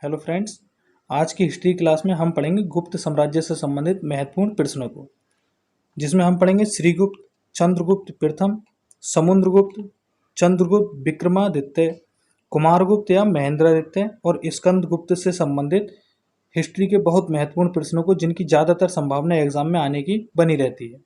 Hello friends, आज की history class में हम पढ़ेंगे गुप्त साम्राज्य से संबंधित महत्वपूर्ण प्रश्नों को, जिसमें हम पढ़ेंगे श्रीगुप्त, चंद्रगुप्त प्रथम, समुद्रगुप्त, चंद्रगुप्त विक्रमादित्य, कुमारगुप्त या महेंद्रादित्य और स्कंदगुप्त से संबंधित हिस्ट्री के बहुत महत्वपूर्ण प्रश्नों को, जिनकी ज़्यादातर संभावना एग्जाम में आने की बनी रहती है।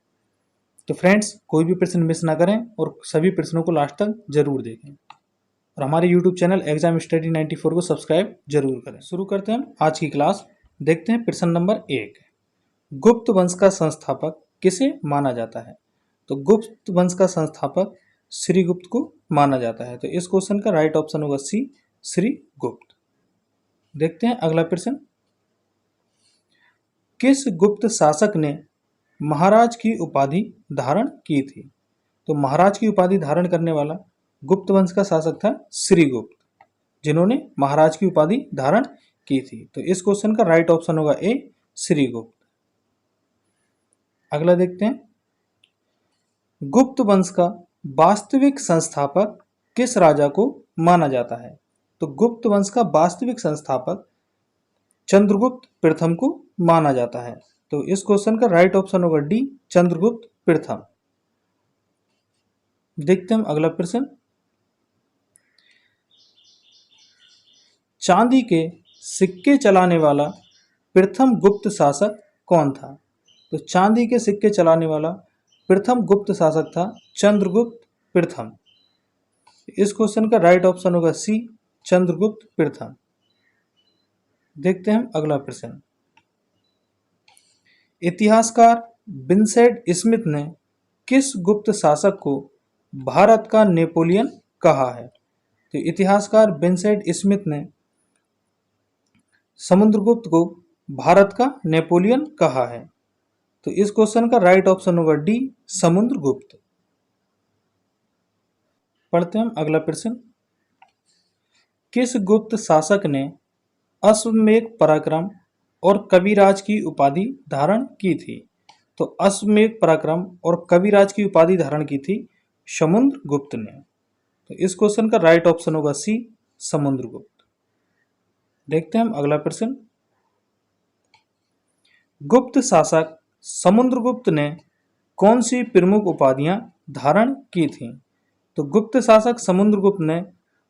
तो फ्रेंड्स, कोई भी प्रश्न मिस ना करें और सभी प्रश्नों को लास्ट तक जरूर देखें और हमारे YouTube चैनल एग्जाम स्टडी 94 को सब्सक्राइब जरूर करें। शुरू करते हैं हम आज की क्लास। देखते हैं प्रश्न नंबर 1। गुप्त वंश का संस्थापक किसे माना जाता है? तो गुप्त वंश का संस्थापक श्रीगुप्त को माना जाता है। तो इस क्वेश्चन का राइट ऑप्शन होगा सी, श्रीगुप्त। देखते हैं अगला प्रश्न। किस गुप्त शासक ने महाराज की उपाधि धारण की थी? तो महाराज की उपाधि धारण करने वाला गुप्त वंश का शासक था श्रीगुप्त, जिन्होंने महाराज की उपाधि धारण की थी। तो इस क्वेश्चन का राइट ऑप्शन होगा ए, श्रीगुप्त। अगला देखते हैं। गुप्त वंश का वास्तविक संस्थापक किस राजा को माना जाता है? तो गुप्त वंश का वास्तविक संस्थापक चंद्रगुप्त प्रथम को माना जाता है। तो इस क्वेश्चन का राइट ऑप्शन होगा डी, चंद्रगुप्त प्रथम। देखते हैं अगला प्रश्न। चांदी के सिक्के चलाने वाला प्रथम गुप्त शासक कौन था? तो चांदी के सिक्के चलाने वाला प्रथम गुप्त शासक था चंद्रगुप्त प्रथम। इस क्वेश्चन का राइट ऑप्शन होगा सी, चंद्रगुप्त प्रथम। देखते हैं अगला प्रश्न। इतिहासकार विंसेंट स्मिथ ने किस गुप्त शासक को भारत का नेपोलियन कहा है? तो इतिहासकार विंसेंट स्मिथ ने समुद्रगुप्त को भारत का नेपोलियन कहा है। तो इस क्वेश्चन का राइट ऑप्शन होगा डी, समुद्रगुप्त। पढ़ते हैं अगला प्रश्न। किस गुप्त शासक ने अश्वमेध पराक्रम और कविराज की उपाधि धारण की थी? तो अश्वमेध पराक्रम और कविराज की उपाधि धारण की थी समुद्रगुप्त ने। तो इस क्वेश्चन का राइट ऑप्शन होगा सी, समुद्रगुप्त। देखते हैं हम अगला प्रश्न। गुप्त शासक समुद्रगुप्त ने कौन सी प्रमुख उपाधियां धारण की थीं? तो गुप्त शासक समुद्रगुप्त ने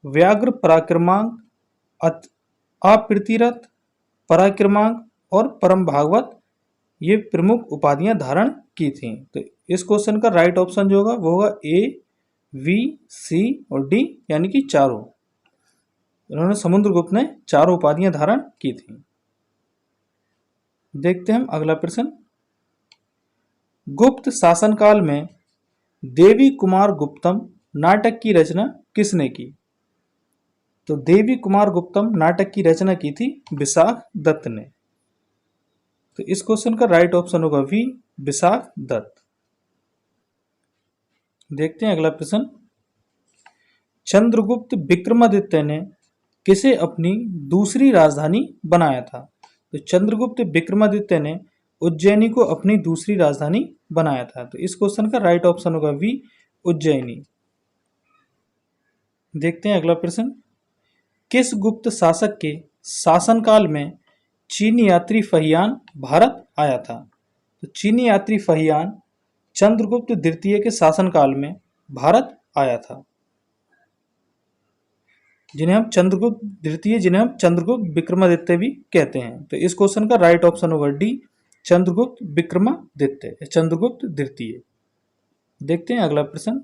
व्याघ्र पराक्रमांक, अप्रीतिरथ पराक्रमांक और परम भागवत, ये प्रमुख उपाधियां धारण की थीं। तो इस क्वेश्चन का राइट ऑप्शन जो होगा वो होगा ए, वी, सी और डी, यानी कि चारों। उन्होंने समुद्रगुप्त ने चारों उपाधियां धारण की थी। देखते हैं अगला प्रश्न। गुप्त शासनकाल में देवी कुमार गुप्तम नाटक की रचना किसने की? तो देवी कुमार गुप्तम नाटक की रचना की थी विशाख दत्त ने। तो इस क्वेश्चन का राइट ऑप्शन होगा वी, विशाख दत्त। देखते हैं अगला प्रश्न। चंद्रगुप्त विक्रमादित्य ने किसे अपनी दूसरी राजधानी बनाया था? तो चंद्रगुप्त विक्रमादित्य ने उज्जैनी को अपनी दूसरी राजधानी बनाया था। तो इस क्वेश्चन का राइट ऑप्शन होगा वी, उज्जैनी। देखते हैं अगला प्रश्न। किस गुप्त शासक के शासनकाल में चीनी यात्री फहियान भारत आया था? तो चीनी यात्री फहियान चंद्रगुप्त द्वितीय के शासनकाल में भारत आया था, जिन्हें हम चंद्रगुप्त द्वितीय, जिन्हें हम चंद्रगुप्त विक्रमादित्य भी कहते हैं। तो इस क्वेश्चन का राइट ऑप्शन होगा डी, चंद्रगुप्त विक्रमादित्य, चंद्रगुप्त द्वितीय। देखते हैं अगला प्रश्न।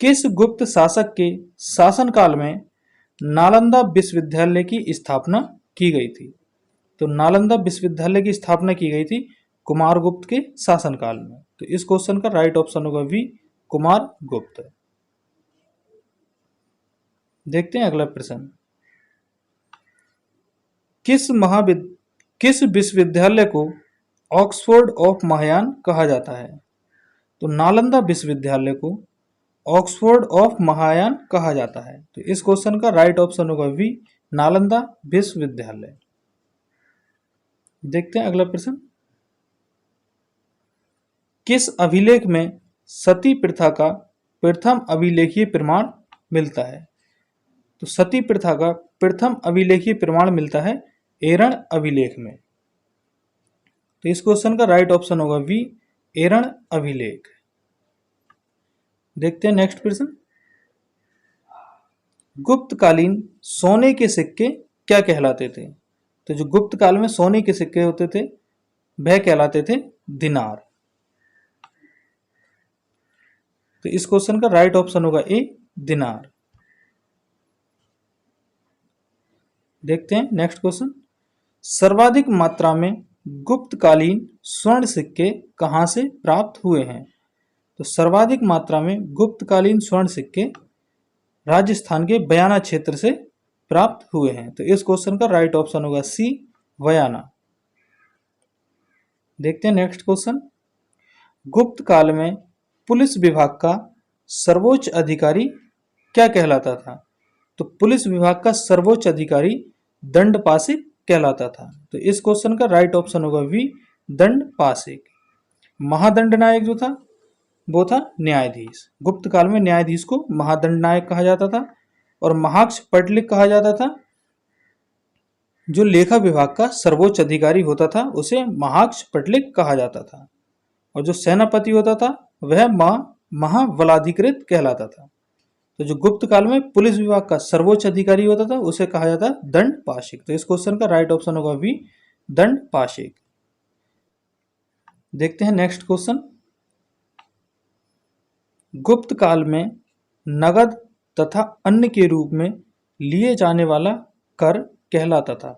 किस गुप्त शासक के शासनकाल में नालंदा विश्वविद्यालय की स्थापना की गई थी? तो नालंदा विश्वविद्यालय की स्थापना की गई थी कुमारगुप्त के शासनकाल में। तो इस क्वेश्चन का राइट ऑप्शन होगा वी, कुमारगुप्त। देखते हैं अगला प्रश्न। किस विश्वविद्यालय को ऑक्सफोर्ड ऑफ महायान कहा जाता है? तो नालंदा विश्वविद्यालय को ऑक्सफोर्ड ऑफ महायान कहा जाता है। तो इस क्वेश्चन का राइट ऑप्शन होगा वी, नालंदा विश्वविद्यालय। देखते हैं अगला प्रश्न। किस अभिलेख में सती प्रथा का प्रथम अभिलेखीय प्रमाण मिलता है? तो सती प्रथा का प्रथम अभिलेखीय प्रमाण मिलता है एरण अभिलेख में। तो इस क्वेश्चन का राइट ऑप्शन होगा बी, एरण अभिलेख। देखते हैं नेक्स्ट प्रश्न। गुप्तकालीन सोने के सिक्के क्या कहलाते थे? तो जो गुप्त काल में सोने के सिक्के होते थे वह कहलाते थे दिनार। तो इस क्वेश्चन का राइट ऑप्शन होगा ए, दिनार। देखते हैं नेक्स्ट क्वेश्चन। सर्वाधिक मात्रा में गुप्तकालीन स्वर्ण सिक्के कहां से प्राप्त हुए हैं? तो सर्वाधिक मात्रा में गुप्तकालीन स्वर्ण सिक्के राजस्थान के बयाना क्षेत्र से प्राप्त हुए हैं। तो इस क्वेश्चन का राइट ऑप्शन होगा सी, बयाना। देखते हैं नेक्स्ट क्वेश्चन। गुप्त काल में पुलिस विभाग का सर्वोच्च अधिकारी क्या कहलाता था? तो पुलिस विभाग का सर्वोच्च अधिकारी दंडपाशिक कहलाता था। तो इस क्वेश्चन का राइट ऑप्शन होगा वी, दंडपाशिक। महादंड नायक जो था वो था न्यायाधीश। गुप्त काल में न्यायाधीश को महादंड नायक कहा जाता था और महाक्ष पटलिक कहा जाता था। जो लेखा विभाग का सर्वोच्च अधिकारी होता था उसे महाक्ष पटलिक कहा जाता था और जो सेनापति होता था वह महाबलाधिकृत कहलाता था। तो जो गुप्त काल में पुलिस विभाग का सर्वोच्च अधिकारी होता था उसे कहा जाता दंडपाशिक। तो इस क्वेश्चन का राइट ऑप्शन होगा बी, दंडपाशिक। देखते हैं नेक्स्ट क्वेश्चन। गुप्त काल में नगद तथा अन्य के रूप में लिए जाने वाला कर कहलाता था।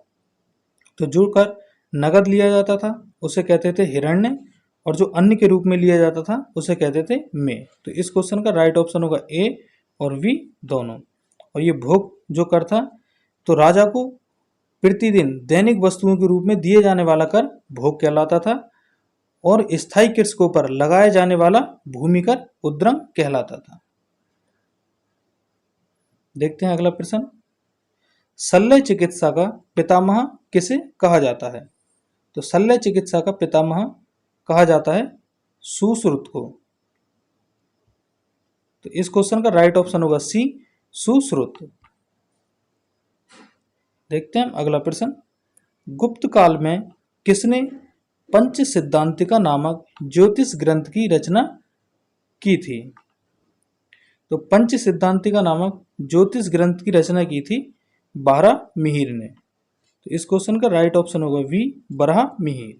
तो जो कर नगद लिया जाता था उसे कहते थे हिरण्य और जो अन्य के रूप में लिया जाता था उसे कहते थे में। तो इस क्वेश्चन का राइट ऑप्शन होगा ए और वी दोनों। और ये भोग जो कर था तो राजा को प्रतिदिन दैनिक वस्तुओं के रूप में दिए जाने वाला कर भोग कहलाता था और स्थायी कृषकों पर लगाए जाने वाला भूमि कर उद्रम कहलाता था। देखते हैं अगला प्रश्न। शल्य चिकित्सा का पितामह किसे कहा जाता है? तो शल्य चिकित्सा का पितामह कहा जाता है सुश्रुत को। तो इस क्वेश्चन का राइट ऑप्शन होगा सी, सुश्रुत। देखते हैं अगला प्रश्न। गुप्त काल में किसने पंच सिद्धांतिका नामक ज्योतिष ग्रंथ की रचना की थी? तो पंच सिद्धांतिका नामक ज्योतिष ग्रंथ की रचना की थी बारहमिहिर ने। तो इस क्वेश्चन का राइट ऑप्शन होगा वी, बारहमिहिर।